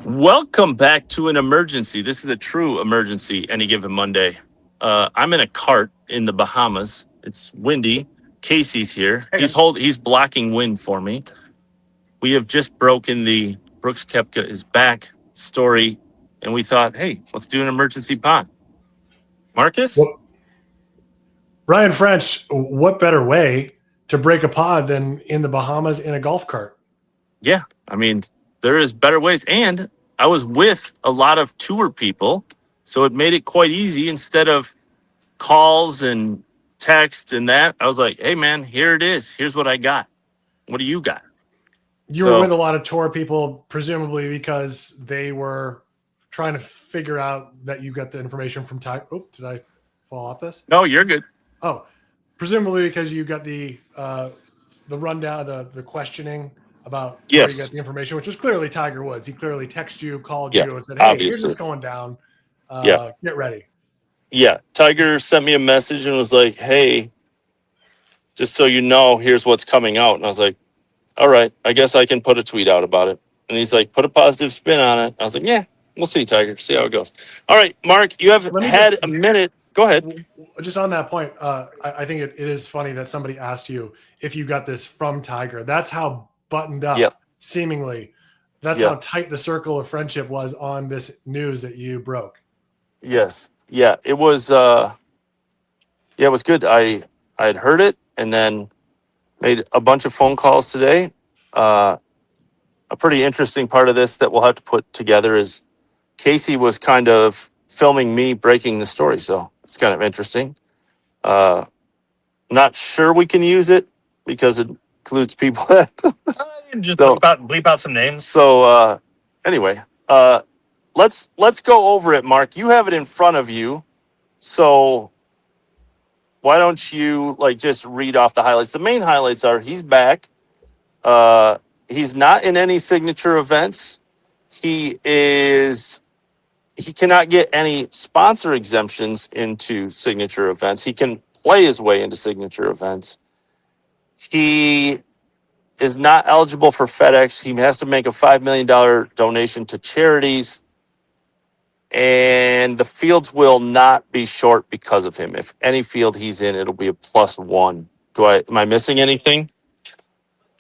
Welcome back to an emergency. This is a true emergency any given Monday. I'm in a cart in the Bahamas. It's windy. Casey's here. He's blocking wind for me. We have just broken the Brooks Koepka is back story, and we thought, hey, let's do an emergency pod. Marcus? Well, Ryan French, what better way to break a pod than in the Bahamas in a golf cart? Yeah, I mean, there is better ways. And I was with a lot of tour people, so it made it quite easy. Instead of calls and text and that, I was like, hey, man, here it is. Here's what I got. What do you got? You were with a lot of tour people, presumably because they were trying to figure out that you got the information from Tiger. Oh, did I fall off this? No, you're good. Oh, presumably because you got the rundown, the questioning about where you got the information, which was clearly Tiger Woods. He clearly texted you, called you, and said, "Hey, here's what's going down. Get ready." Yeah, Tiger sent me a message and was like, "Hey, just so you know, here's what's coming out." And I was like, "All right, I guess I can put a tweet out about it." And he's like, "Put a positive spin on it." I was like, "Yeah, we'll see, Tiger. See how it goes." All right, Mark, you have had a minute. Go ahead. Just on that point, I think it is funny that somebody asked you if you got this from Tiger. That's how buttoned up, seemingly. That's how tight the circle of friendship was on this news that you broke. Yes. Yeah, it was it was good. I had heard it and then made a bunch of phone calls today. A pretty interesting part of this that we'll have to put together is Casey was kind of filming me breaking the story, so it's kind of interesting. Not sure we can use it because it includes people that just bleep out some names. So anyway, let's go over it, Mark. You have it in front of you, so why don't you just read off the highlights? The main highlights are he's back. He's not in any signature events. He cannot get any sponsor exemptions into signature events. He can play his way into signature events. He is not eligible for FedEx. He has to make a $5 million donation to charities. And the fields will not be short because of him. If any field he's in, it'll be a +1. Am I missing anything?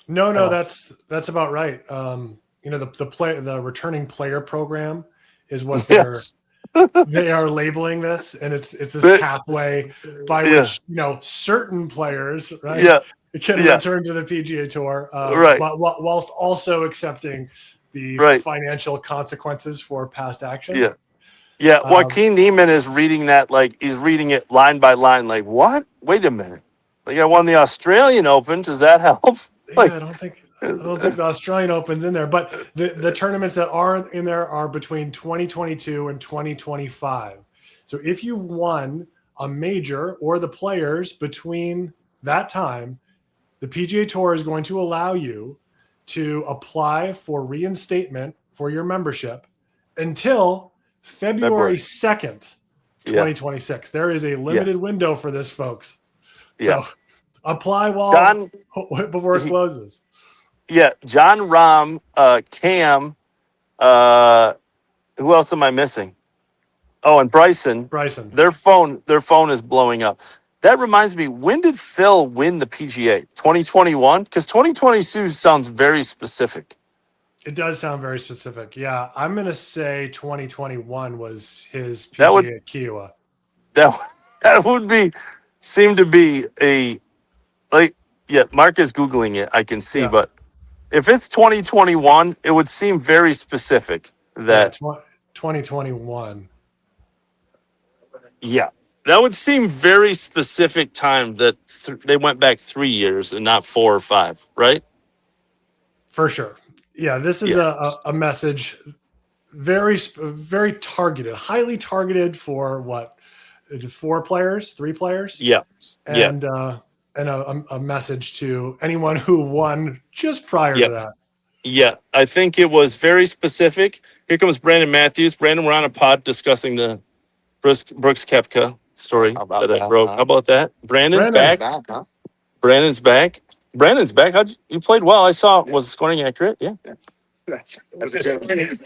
No, that's about right. The returning player program is what they are labeling this, and it's this pathway by which certain players can return to the PGA Tour, whilst also accepting the financial consequences for past actions. Yeah. Joaquin Neiman is reading that he's reading it line by line. Like, what? Wait a minute. I won the Australian Open. Does that help? I don't think the Australian Open's in there, but the tournaments that are in there are between 2022 and 2025. So if you've won a major or the players between that time, the PGA Tour is going to allow you to apply for reinstatement for your membership until February 2nd, 2026. There is a limited window for this, folks. So apply before it closes. Yeah, John Rahm, Cam, who else am I missing? Oh, and Bryson. Their phone is blowing up. That reminds me, when did Phil win the PGA? 2021? Because 2022 sounds very specific. It does sound very specific. Yeah, I'm going to say 2021 was his PGA at Kiowa. That would seem to be Mark is Googling it. I can see, but if it's 2021, it would seem very specific that 2021. Yeah, that would seem very specific time that they went back 3 years and not 4 or 5, right? For sure. Yeah, this is a message very, very targeted, highly targeted for what? 4 players, 3 players? Yeah. And a message to anyone who won just prior to that. Yeah, I think it was very specific. Here comes Brandon Matthews. Brandon, we're on a pod discussing the Brooks Koepka story that I wrote. How about that? Brandon's back. Brandon's back. You played well. I saw. Was the scoring accurate? Yeah. That's a good.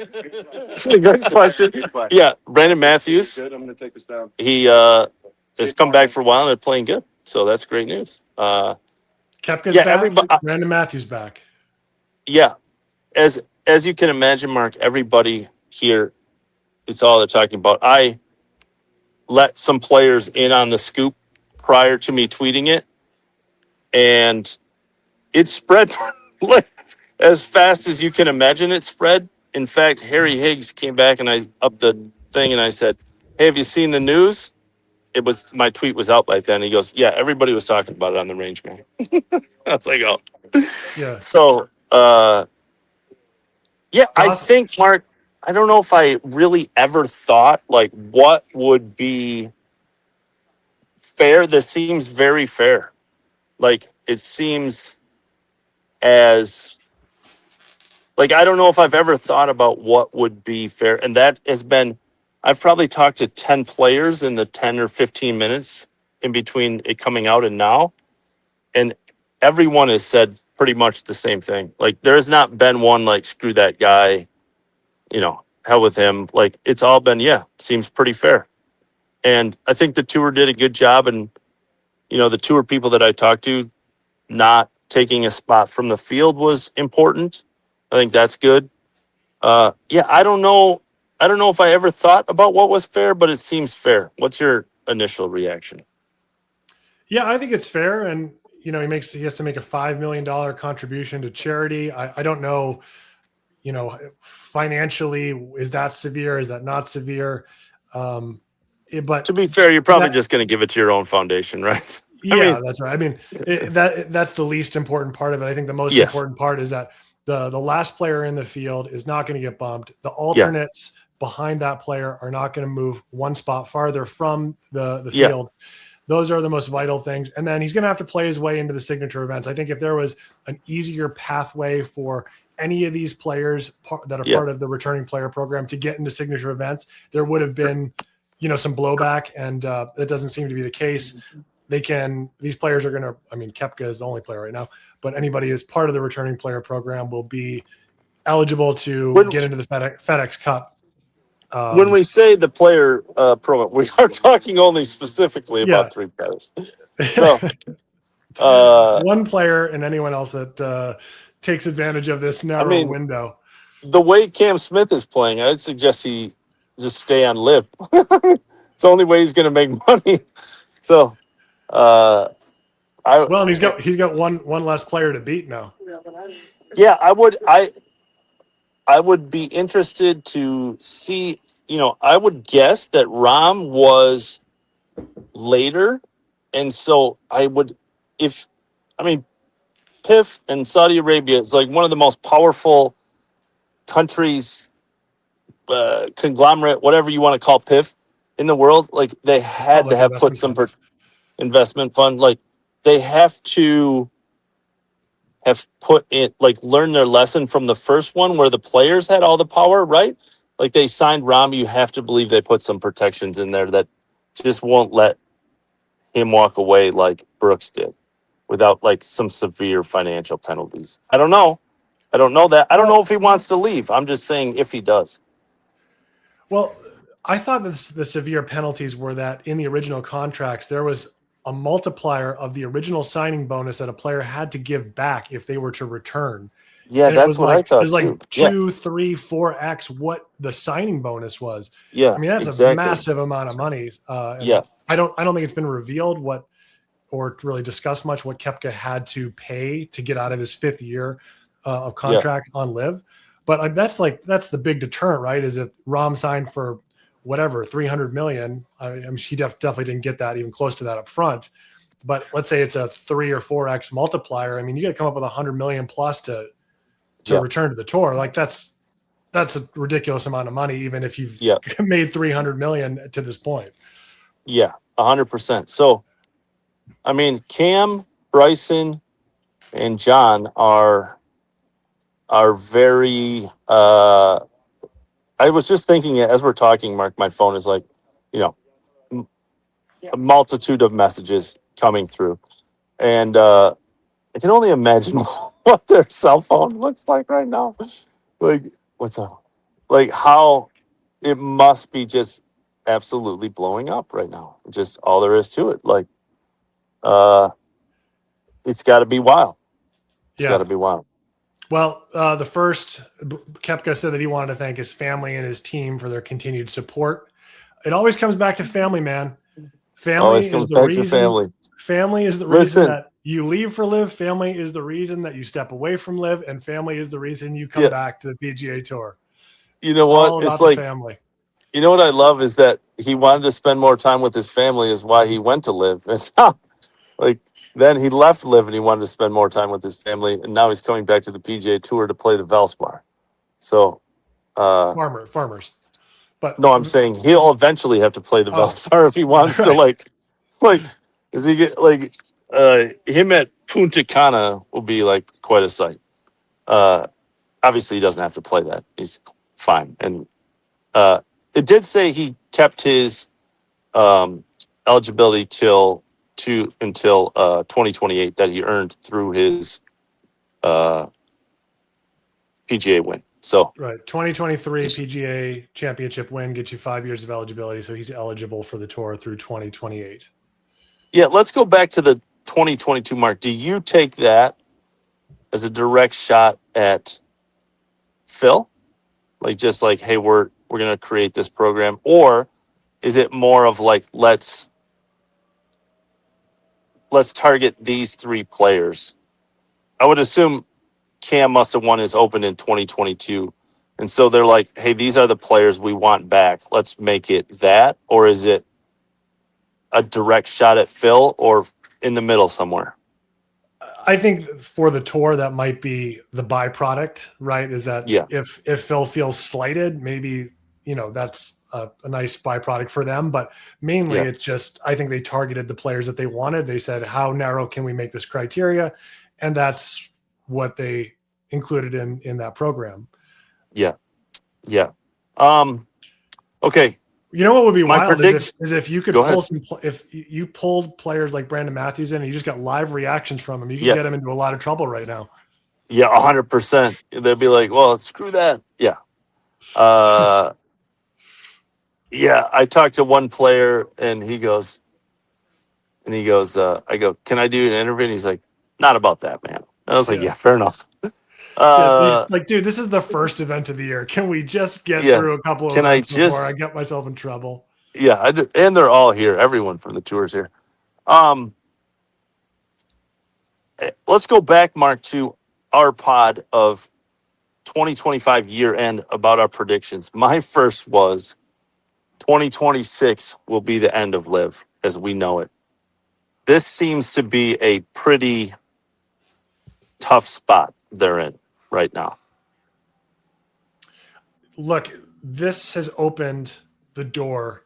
That's a good question. Yeah, Brandon Matthews. Good. I'm going to take this down. He has come back for a while and they're playing good. So that's great news. Koepka's Yeah, back. everybody. Brandon Matthews back. Yeah, as you can imagine, Mark, everybody here, it's all they're talking about. I let some players in on the scoop prior to me tweeting it, and it spread like as fast as you can imagine it spread. In fact, Harry Higgs came back and I upped the thing and I said, "Hey, have you seen the news?" It was my tweet was out by then. He goes, "Yeah, everybody was talking about it on the range, man." I was like, "Oh." Yeah. So, yeah, I Ross- think, Mark, I don't know if I really ever thought like what would be fair. This seems very fair. Like it seems as like I don't know if I've ever thought about what would be fair. And that has been I've probably talked to 10 players in the 10 or 15 minutes in between it coming out and now. And everyone has said pretty much the same thing. Like there has not been one like screw that guy, hell with him. Like it's all been, yeah, seems pretty fair. And I think the tour did a good job. And, the tour people that I talked to, not taking a spot from the field was important. I think that's good. Yeah, I don't know. I don't know if I ever thought about what was fair, but it seems fair. What's your initial reaction? Yeah, I think it's fair. And, he has to make a $5 million contribution to charity. I don't know, financially, is that severe? Is that not severe? But To be fair, you're probably just going to give it to your own foundation, right? Yeah, that's right. I mean, that's the least important part of it. I think the most important part is that the last player in the field is not going to get bumped. The alternates behind that player are not going to move one spot farther from the field. Those are the most vital things. And then he's going to have to play his way into the signature events. I think if there was an easier pathway for any of these players that are part of the returning player program to get into signature events, there would have been, some blowback. And that doesn't seem to be the case. These players are going to, Koepka is the only player right now, but anybody as part of the returning player program will be eligible to get into the FedEx Cup. When we say the player program, we are talking only specifically about three players. So, one player and anyone else that takes advantage of this narrow window. The way Cam Smith is playing, I'd suggest he just stay on LIV. It's the only way he's going to make money. So, and he's got one less player to beat now. Yeah, I would be interested to see. I would guess that Rahm was later, and so PIF and Saudi Arabia is like one of the most powerful countries, conglomerate, whatever you want to call PIF in the world. Like they had to have put some investment fund. Like they have to have put it, like learned their lesson from the first one where the players had all the power, right? Like they signed Rahm, you have to believe they put some protections in there that just won't let him walk away like Brooks did without like some severe financial penalties. I don't know. I don't know that. I don't know if he wants to leave. I'm just saying if he does. Well, I thought that the severe penalties were that in the original contracts, there was a multiplier of the original signing bonus that a player had to give back if they were to return. Yeah, and that's what I thought. It was like 2, 3, 4x what the signing bonus was. Yeah, that's a massive amount of money. I don't think it's been revealed or really discussed much what Koepka had to pay to get out of his 5th year of contract on LIV. But that's the big deterrent, right? Is if Rahm signed for whatever, 300 million. He definitely didn't get that even close to that up front. But let's say it's a 3 or 4x multiplier. You got to come up with 100 million plus to return to the tour. Like that's a ridiculous amount of money, even if you've made 300 million to this point. Yeah, 100%. So, Cam, Bryson, and John are very. I was just thinking as we're talking, Mark. My phone is like, a multitude of messages coming through, and I can only imagine what their cell phone looks like right now. Like, what's up? Like, how it must be just absolutely blowing up right now. Just all there is to it. Like, it's got to be wild. It's got Yeah. to be wild. Well, the first, Koepka said that he wanted to thank his family and his team for their continued support. It always comes back to family, man. Always Family is comes the back to reason. family. Family is the reason Listen, that you leave for Live. Family is the reason that you step away from Live, and family is the reason you come yeah, back to the PGA Tour. you know what? All It's about the like, family. you know what I love is that he wanted to spend more time with his family is why he went to Live. And like, then he left Live and he wanted to spend more time with his family. And now he's coming back to the PGA Tour to play the Valspar. So, Farmers. But no, I'm saying he'll eventually have to play the oh, Valspar if he wants to, right. like, does he get, like, him at Punta Cana will be, like, quite a sight. Obviously, he doesn't have to play that. He's fine. And it did say he kept his eligibility until 2028 that he earned through his PGA win. So Right. 2023 PGA championship win gets you 5 years of eligibility. So he's eligible for the tour through 2028. yeah, let's go back to the 2022 mark. Do you take that as a direct shot at Phil? Like, just like, hey, we're gonna create this program, or is it more of like let's target these three players? I would assume Cam must have won his Open in 2022. And so they're like, hey, these are the players we want back. Let's make it that. Or is it a direct shot at Phil or in the middle somewhere? I think for the tour, that might be the byproduct, right? Is that Yeah. if Phil feels slighted, maybe, that's a nice byproduct for them. But mainly Yeah. it's just, I think they targeted the players that they wanted. They said, how narrow can we make this criteria? And that's what they included in that program. Yeah. Yeah. Okay. You know what would be My wild prediction. is if you could Go pull ahead. if you pulled players like Brandon Matthews in and you just got live reactions from him, you could Yeah. get him into a lot of trouble right now. Yeah. 100%. They'd be like, well, screw that. Yeah. Yeah. I talked to one player and he goes, I go, can I do an interview? And he's like, not about that, man. I was like, Yeah. yeah, fair enough. Yeah, it's like, dude, this is the first event of the year. Can we just get Yeah. through a couple of Can I events before I just, get myself in trouble? yeah, I do, and they're all here. Everyone from the tours here. Um, let's go back, Mark, to our pod of 2025 year end about our predictions. My first was 2026 will be the end of Live as we know it. This seems to be a pretty tough spot they're in right now. Look, this has opened the door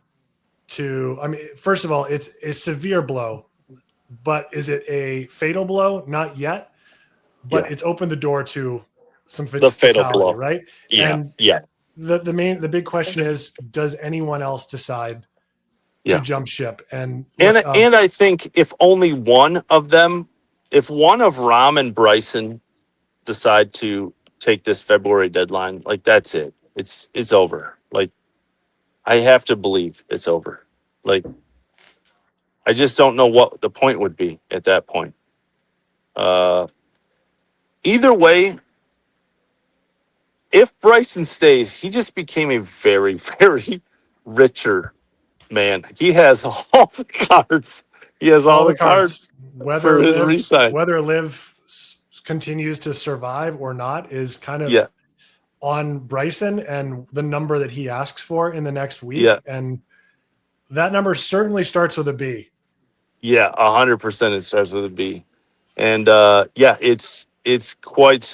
to, I mean, first of all, it's a severe blow, but is it a fatal blow? Not yet, but Yeah. it's opened the door to some The fatal fatality, blow. right? Yeah. And Yeah. the big question is, does anyone else decide to Yeah. jump ship? And And look, and I think if only one of them, if one of Rom and Bryson decide to take this February deadline, like that's it. It's over. Like I have to believe it's over. Like I just don't know what the point would be at that point. Uh, either way, if Bryson stays, he just became a very, very richer man. He has all the cards. He has all the cards for his resign. whether Live continues to survive or not is kind of Yeah. on Bryson and the number that he asks for in the next week. Yeah. And that number certainly starts with a B. Yeah, 100% it starts with a B. And yeah, it's quite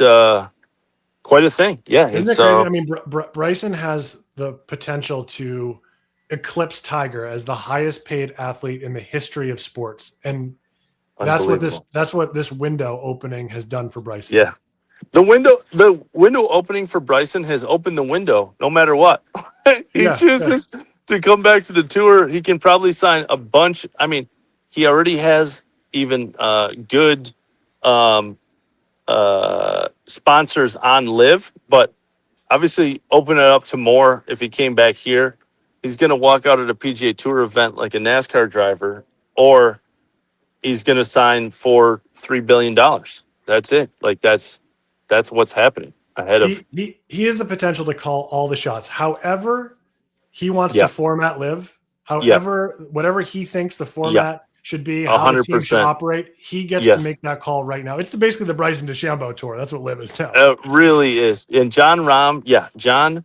quite a thing. Yeah, Isn't it it's crazy? I mean, Bryson has the potential to eclipse Tiger as the highest paid athlete in the history of sports. And that's what this window opening has done for Bryson. Yeah. The window opening for Bryson has opened the window no matter what. He chooses to come back to the tour. He can probably sign a bunch. I mean, he already has even good sponsors on Live, but obviously open it up to more if he came back here. He's going to walk out at a PGA Tour event like a NASCAR driver, or he's going to sign for $3 billion. That's it. Like that's what's happening ahead of. He has the potential to call all the shots. However, he wants to Yeah, format live. yeah, However, whatever he thinks the yeah, format should be, how the team should 100%. operate, he gets to Yes, make that call right now. It's basically the Bryson DeChambeau tour. That's what live is now. it really is. And John Rahm, yeah, John.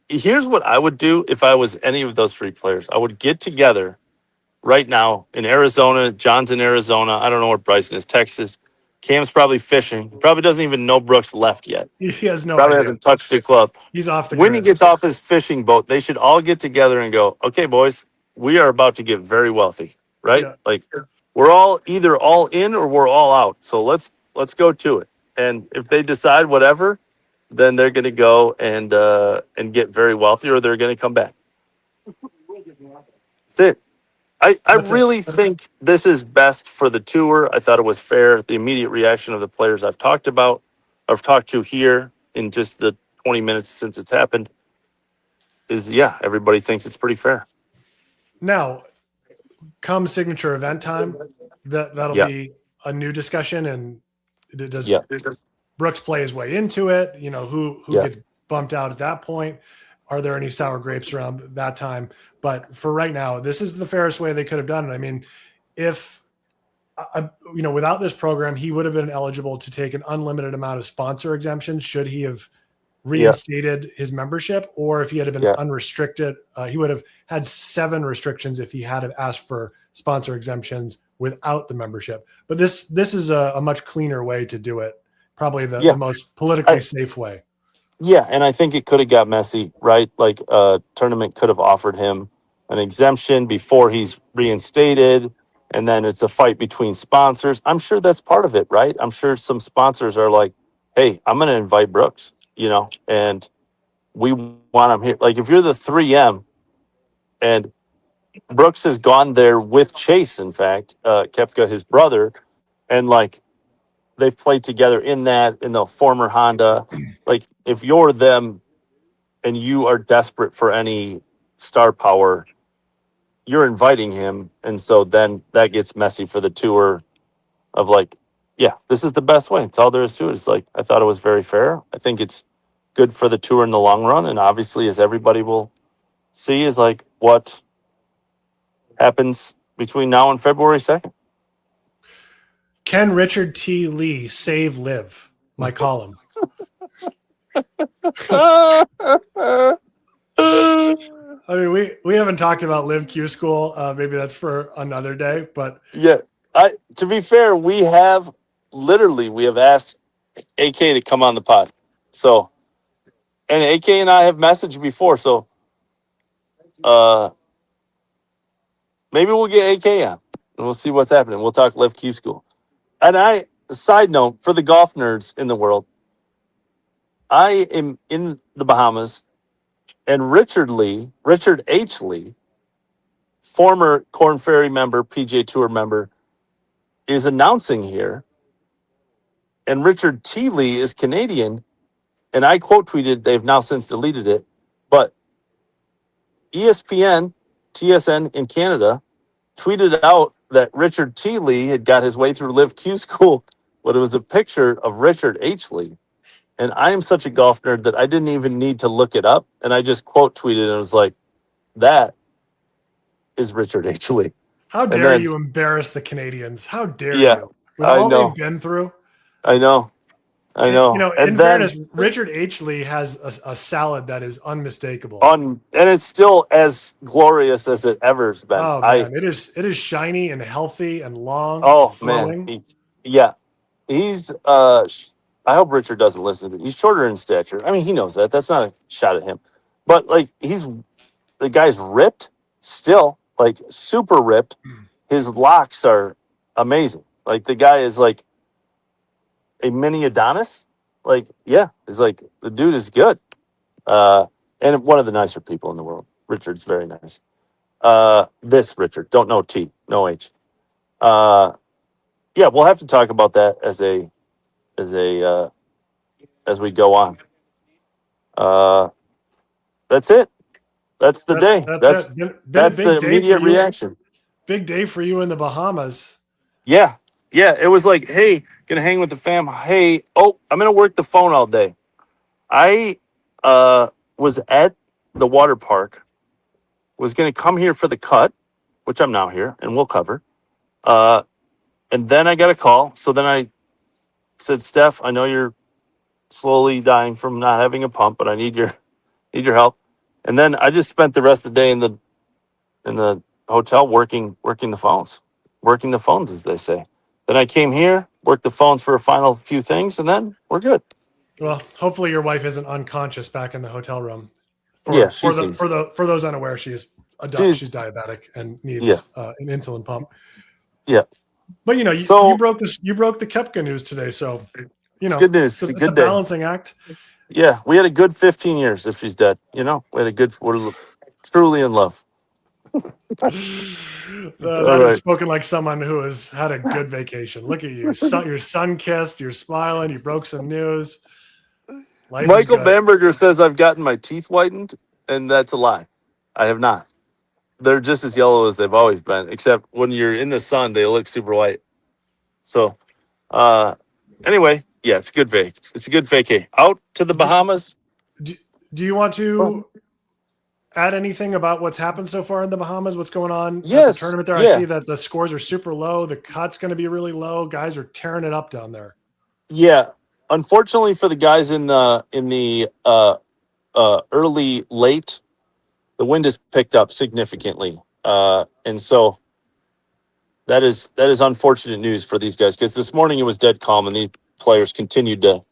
Here's what I would do if I was any of those three players. I would get together right now in Arizona. John's in Arizona. I don't know where Bryson is. Texas. Cam's probably fishing. Probably doesn't even know Brooks left yet. He has no Probably idea. hasn't touched the club. He's off the When he grid. gets off his fishing boat, they should all get together and go, okay, boys, we are about to get very wealthy, right? Yeah. Like we're all either all in or we're all out. So let's go to it. And if they decide whatever, then they're going to go and get very wealthy, or they're going to come back. That's it. I That's it. really think this is best for the tour. I thought it was fair. The immediate reaction of the players I've talked to here in just the 20 minutes since it's happened is, yeah, everybody thinks it's pretty fair. Now, come signature event time, that'll Yeah. be a new discussion. And does Yeah. Brooks play his way into it? You know, who Yeah. gets bumped out at that point? Are there any sour grapes around that time? But for right now, this is the fairest way they could have done it. I mean, if without this program, he would have been eligible to take an unlimited amount of sponsor exemptions should he have reinstated his membership, or if he had been unrestricted, he would have had 7 restrictions if he had have asked for sponsor exemptions without the membership. But this is a much cleaner way to do it. Probably the most politically safe way. Yeah, and I think it could have got messy, right? Like a tournament could have offered him an exemption before he's reinstated, and then it's a fight between sponsors. I'm sure that's part of it, right? I'm sure some sponsors are like, hey, I'm going to invite Brooks, and we want him here. Like if you're the 3M and Brooks has gone there with Chase, in fact, Koepka, his brother, and like they've played together in the former Honda. Like if you're them and you are desperate for any star power, you're inviting him. And so then that gets messy for the tour of like, yeah, this is the best way. It's all there is to it. It's like, I thought it was very fair. I think it's good for the tour in the long run. And obviously, as everybody will see, is like what happens between now and February 2nd. Can Richard T. Lee save live? My column. I mean, we haven't talked about Live Q School. Maybe that's for another day. But yeah, to be fair, we have asked AK to come on the pod. So, and AK and I have messaged before. So, maybe we'll get AK on and we'll see what's happening. We'll talk Live Q School. And side note for the golf nerds in the world, I am in the Bahamas, and Richard H. Lee, former Korn Ferry member, PGA Tour member, is announcing here. And Richard T. Lee is Canadian. And I quote tweeted, they've now since deleted it, but ESPN, TSN in Canada, tweeted out that Richard T. Lee had got his way through Live Q School, but it was a picture of Richard H. Lee. And I am such a golf nerd that I didn't even need to look it up. And I just quote tweeted and it was like, that is Richard H. Lee. How dare you embarrass the Canadians? How dare you? With I all know. they've been through. I know. In fairness, Richard H. Lee has a salad that is unmistakable. And it's still as glorious as it ever's been. Oh man, it is shiny and healthy and long. Oh flowing. man, he's. I hope Richard doesn't listen to this. He's shorter in stature. I mean, he knows that. That's not a shot at him, but like the guy's ripped still, like super ripped. His locks are amazing. Like the guy is like a mini Adonis. Like, yeah, it's like the dude is good. And one of the nicer people in the world. Richard's very nice. This Richard, don't know T, no H. Yeah, we'll have to talk about that as we go on. That's it. That's the day. That's it. Been a That's the big day for immediate you. reaction. Big day for you in the Bahamas. Yeah. Yeah. It was like, hey, gonna hang with the fam. Hey, oh, I'm gonna work the phone all day. I was at the water park, was gonna come here for the cut, which I'm now here and we'll cover. And then I got a call. So then I said, Steph, I know you're slowly dying from not having a pump, but I need your help. And then I just spent the rest of the day in the hotel working the phones, as they say. Then I came here, worked the phones for a final few things, and then we're good. Well, hopefully your wife isn't unconscious back in the hotel room. Yeah, For those unaware, she's diabetic and yeah, needs an insulin pump. yeah. But you So broke the Koepka news today, so it's good news. It's a it's good a day. balancing act. Yeah, we had a good 15 years if she's dead. We're truly in love. That is spoken like someone who has had a good vacation. Look at you, your son kissed, you're smiling, you broke some news. Life Michael is good. Bamberger says I've gotten my teeth whitened, and that's a lie. I have not. They're just as yellow as they've always been, except when you're in the sun, they look super white. So, anyway, yeah, it's a good vac. It's a good vacay. Out to the Bahamas. Do you want to add anything about what's happened so far in the Bahamas? What's going on at the tournament there? Yeah. I see that the scores are super low. The cut's going to be really low. Guys are tearing it up down there. Yeah. Unfortunately for the guys in the early late, the wind has picked up significantly, and so that is unfortunate news for these guys because this morning it was dead calm and these players continued to.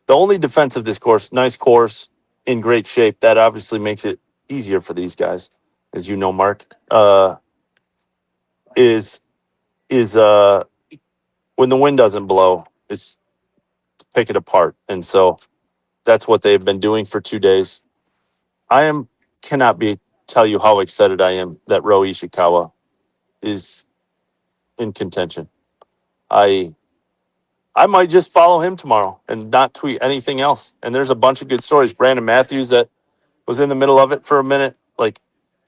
The only defense of this course, nice course, in great shape. That obviously makes it easier for these guys, as you know, Mark. Is when the wind doesn't blow, is to pick it apart, and so that's what they've been doing for 2 days. Cannot tell you how excited I am that Ro Ishikawa is in contention. I might just follow him tomorrow and not tweet anything else. And there's a bunch of good stories. Brandon Matthews that was in the middle of it for a minute, like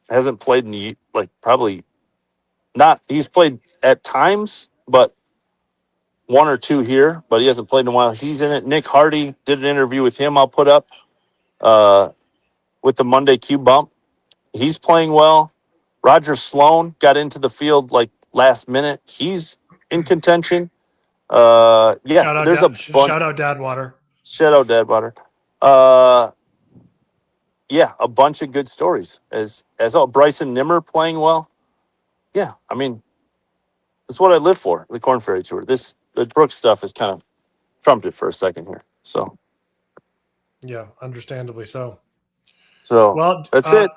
hasn't played in probably not. He's played at times, but one or two here, but he hasn't played in a while. He's in it. Nick Hardy did an interview with him. I'll put up with the Monday Q bump. He's playing well. Roger Sloan got into the field like last minute. He's in contention. Yeah, there's a bunch. Shout out Dadwater. Shout out Dadwater. Yeah, a bunch of good stories. As all Bryson Nimmer playing well. Yeah, I mean, that's what I live for. The Korn Ferry Tour. The Brooks stuff has kind of trumped it for a second here. So yeah, understandably so. So well, that's it.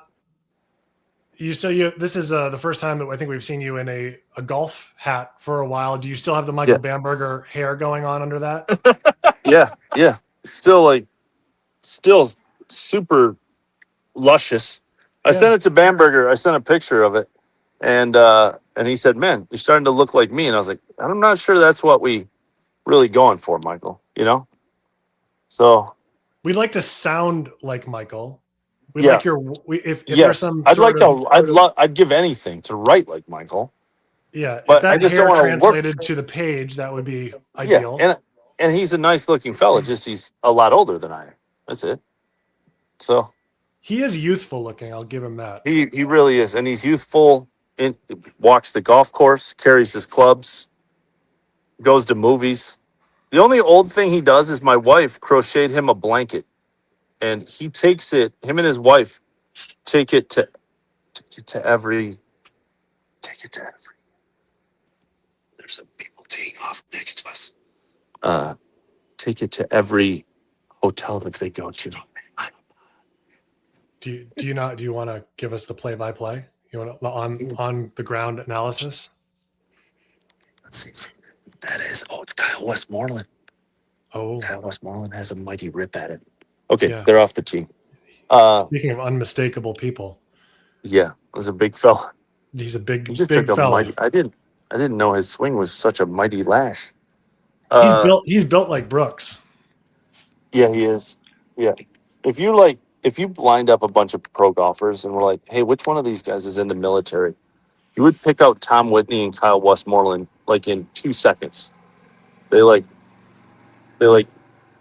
This is the first time that I think we've seen you in a golf hat for a while. Do you still have the Michael Bamberger hair going on under that? Yeah. Still super luscious. I sent it to Bamberger. I sent a picture of it, and he said, "Man, you're starting to look like me." And I was like, "I'm not sure that's what we really going for, Michael. You know." So we'd like to sound like Michael. We'd like if there's some. I'd give anything to write like Michael. Yeah, but if that I just hair don't translated to the page, that would be ideal. Yeah, and he's a nice looking fella. Just he's a lot older than I am. That's it. So he is youthful looking. I'll give him that. He really is, and he's youthful. Walks the golf course, carries his clubs, goes to movies. The only old thing he does is my wife crocheted him a blanket, and he takes it. Him and his wife take it to every. There's some people teeing off next to us. Take it to every hotel that they go to. Do you want to give us the play-by-play? You want on the ground analysis? Let's see. That is. It's Kyle Westmoreland. Oh, Kyle Westmoreland has a mighty rip at it. Okay, yeah. They're off the tee. Speaking of unmistakable people, yeah, was a big fella. He's a big, he just big took a fella. I didn't know his swing was such a mighty lash. He's built like Brooks. Yeah, he is. Yeah, if you lined up a bunch of pro golfers and were like, hey, which one of these guys is in the military? You would pick out Tom Whitney and Kyle Westmoreland like in 2 seconds. They like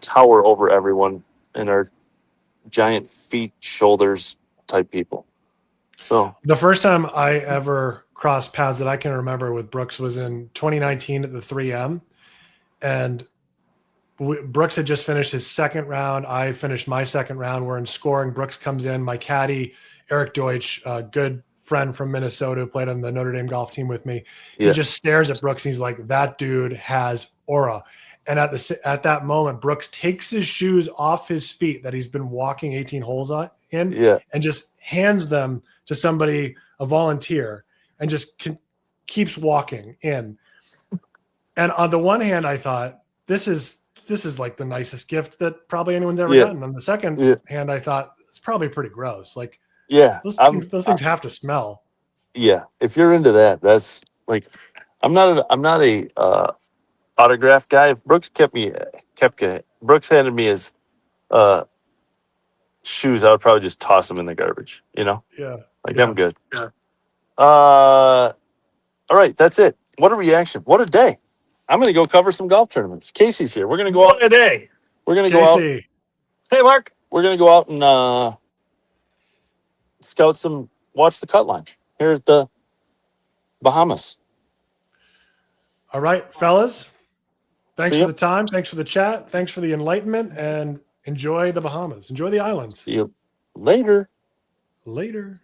tower over everyone and are giant feet, shoulders type people. So The first time I ever crossed paths that I can remember with Brooks was in 2019 at the 3M. And Brooks had just finished his second round. I finished my second round. We're in scoring. Brooks comes in. My caddy, Eric Deutsch, a good friend from Minnesota who played on the Notre Dame golf team with me. He just stares at Brooks and he's like, that dude has aura. And at that moment, Brooks takes his shoes off his feet that he's been walking 18 holes in and just hands them to somebody, a volunteer, and just keeps walking in. And on the one hand, I thought, this is like the nicest gift that probably anyone's ever gotten. On the second hand, I thought it's probably pretty gross. Like, those things have to smell. Yeah, if you're into that, that's like, I'm not a autograph guy. If Brooks Brooks handed me his shoes, I would probably just toss them in the garbage. Yeah. I'm good. Yeah. All right, that's it. What a reaction! What a day! I'm gonna go cover some golf tournaments. Casey's here. We're gonna go out What a day. We're gonna go out. Casey. Hey, Mark. We're gonna go out and watch the cut line here at the Bahamas. All right, fellas. Thanks See for ya. the time. Thanks for the chat. Thanks for the enlightenment, and enjoy the Bahamas. Enjoy the islands. See you later. Later.